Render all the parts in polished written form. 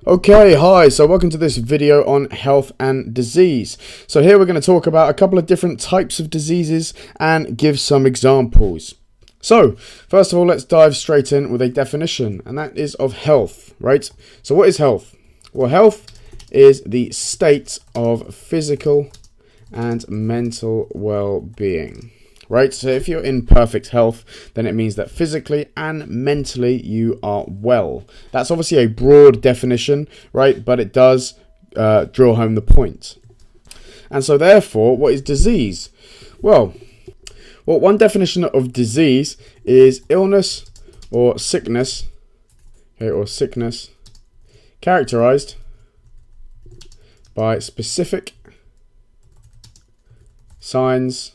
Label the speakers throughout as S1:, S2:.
S1: Okay, hi, so welcome to this video on health and disease. So here we're going to talk about a couple of different types of diseases and give some examples. So, first of all, let's dive straight in with a definition, and that is of health, right? So what is health? Well, health is the state of physical and mental well-being. Right, so if you're in perfect health, then it means that physically and mentally you are well. That's obviously a broad definition, right? But it does drill home the point. And so therefore, what is disease? Well, one definition of disease is illness or sickness, characterized by specific signs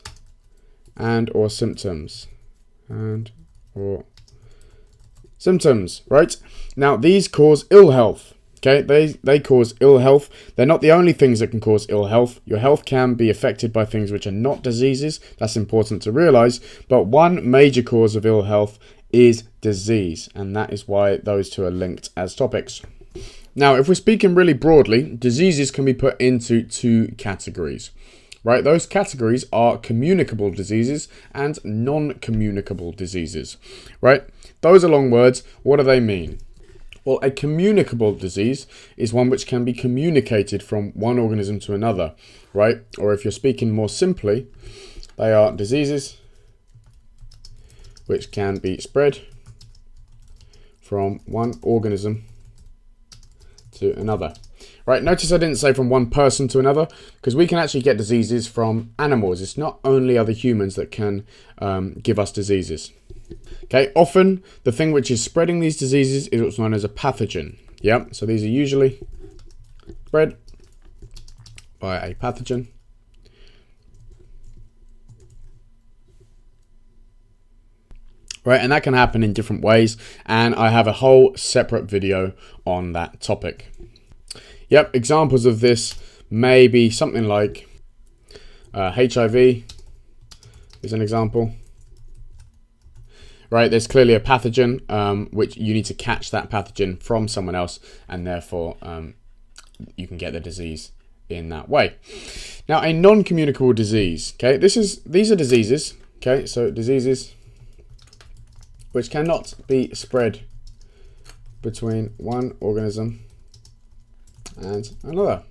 S1: and or symptoms, right? Now these cause ill health. Okay, they cause ill health. They're not the only things that can cause ill health. Your health can be affected by things which are not diseases. That's important to realize. But one major cause of ill health is disease, and that is why those two are linked as topics. Now, if we're speaking really broadly, diseases can be put into two categories. Right, those categories are communicable diseases and non-communicable diseases. Right, those are long words. What do they mean? Well, a communicable disease is one which can be communicated from one organism to another. Right, or if you're speaking more simply, they are diseases which can be spread from one organism to another. Right, notice I didn't say from one person to another, because we can actually get diseases from animals. It's not only other humans that can give us diseases. Okay, often the thing which is spreading these diseases is what's known as a pathogen. Yeah, so these are usually spread by a pathogen. Right, and that can happen in different ways, and I have a whole separate video on that topic. Yep, examples of this may be something like HIV is an example. Right, there's clearly a pathogen which you need to catch that pathogen from someone else, and therefore you can get the disease in that way. Now, a non-communicable disease. Okay, these are diseases. Okay, so diseases which cannot be spread between one organism and another.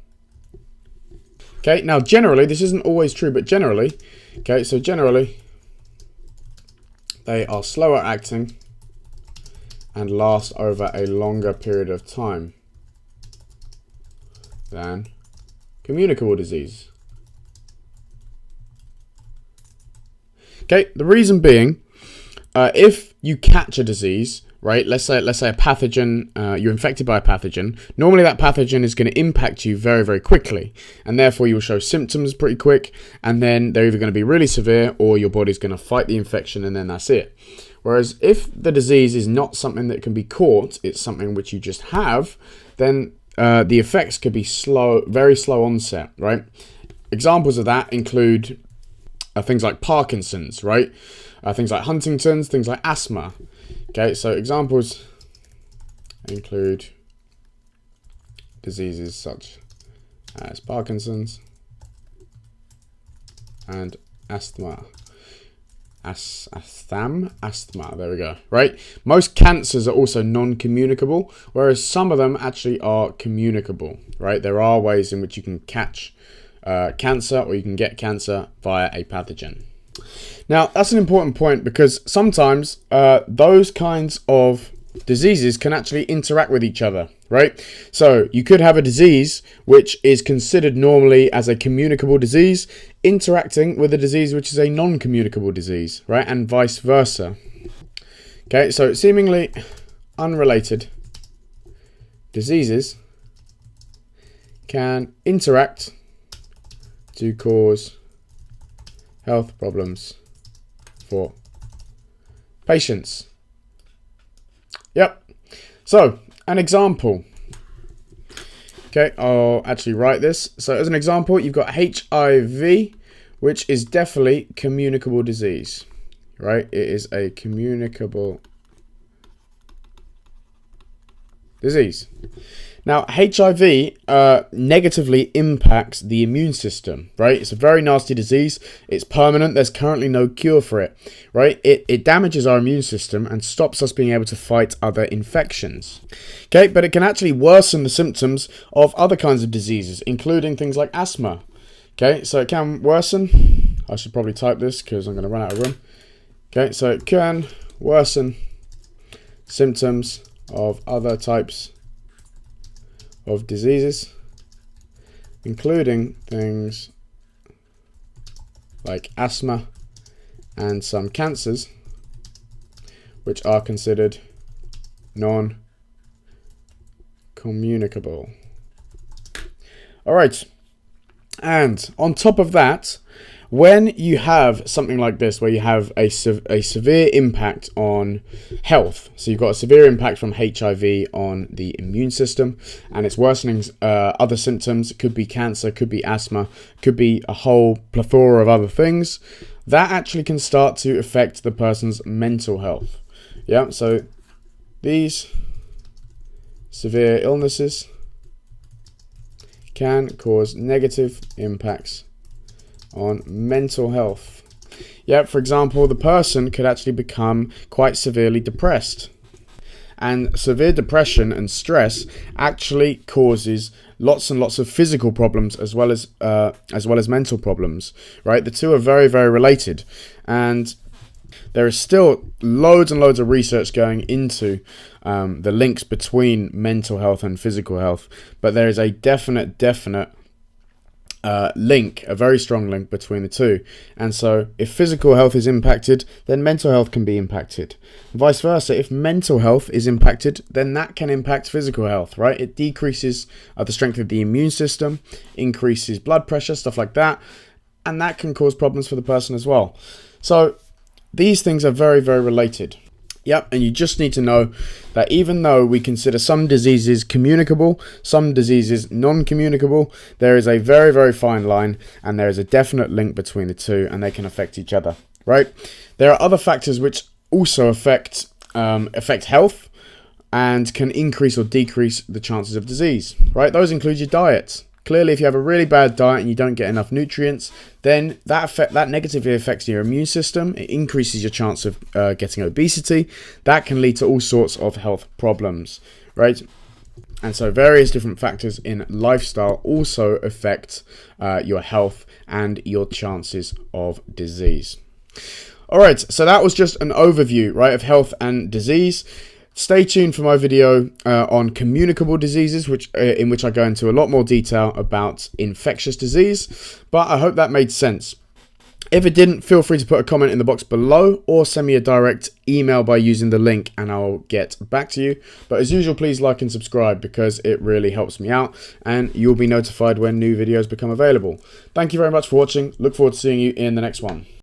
S1: Okay, now generally, this isn't always true, but generally, okay, so generally, they are slower acting and last over a longer period of time than communicable disease. Okay, the reason being, if you catch a disease, right, let's say a pathogen, you're infected by a pathogen, normally that pathogen is going to impact you very, very quickly, and therefore you'll show symptoms pretty quick, and then they're either going to be really severe or your body's going to fight the infection, and then that's it. Whereas if the disease is not something that can be caught, it's something which you just have, then the effects could be slow, very slow onset, right? Examples of that include things like Parkinson's, right? Things like Huntington's, things like asthma. Okay, so examples include diseases such as Parkinson's and asthma. Asthma, there we go, right? Most cancers are also non-communicable, whereas some of them actually are communicable, right? There are ways in which you can catch cancer, or you can get cancer via a pathogen. Now, that's an important point, because sometimes those kinds of diseases can actually interact with each other, right? So you could have a disease which is considered normally as a communicable disease interacting with a disease which is a non-communicable disease, right? And vice versa. Okay, so seemingly unrelated diseases can interact to cause health problems for patients. Yep. So, an example. Okay, I'll actually write this. So, as an example, you've got HIV, which is definitely communicable disease, right? It is a communicable disease. Now, HIV negatively impacts the immune system, right? It's a very nasty disease. It's permanent. There's currently no cure for it, right? It damages our immune system and stops us being able to fight other infections. Okay, but it can actually worsen the symptoms of other kinds of diseases, including things like asthma. Okay, so it can worsen. I should probably type this because I'm going to run out of room. Okay, so it can worsen symptoms of other types of diseases, including things like asthma and some cancers, which are considered non-communicable. All right, and on top of that, when you have something like this, where you have a severe impact on health, so you've got a severe impact from HIV on the immune system, and it's worsening other symptoms, it could be cancer, could be asthma, could be a whole plethora of other things, that actually can start to affect the person's mental health. Yeah, so these severe illnesses can cause negative impacts on mental health. Yeah, for example, the person could actually become quite severely depressed. And severe depression and stress actually causes lots and lots of physical problems as well as mental problems, right? The two are very, very related. And there is still loads and loads of research going into the links between mental health and physical health, but there is a definite link, a very strong link between the two. And so if physical health is impacted, then mental health can be impacted. Vice versa, if mental health is impacted, then that can impact physical health, right? It decreases the strength of the immune system, increases blood pressure, stuff like that, and that can cause problems for the person as well. So these things are very, very related. Yep, and you just need to know that even though we consider some diseases communicable, some diseases non-communicable, there is a very, very fine line, and there is a definite link between the two, and they can affect each other, right? There are other factors which also affect health and can increase or decrease the chances of disease, right? Those include your diet. Clearly, if you have a really bad diet and you don't get enough nutrients, then that negatively affects your immune system. It increases your chance of getting obesity. That can lead to all sorts of health problems, right? And so various different factors in lifestyle also affect your health and your chances of disease. All right, so that was just an overview, right, of health and disease. Stay tuned for my video on communicable diseases, in which I go into a lot more detail about infectious disease, but I hope that made sense. If it didn't, feel free to put a comment in the box below or send me a direct email by using the link and I'll get back to you. But as usual, please like and subscribe because it really helps me out and you'll be notified when new videos become available. Thank you very much for watching. Look forward to seeing you in the next one.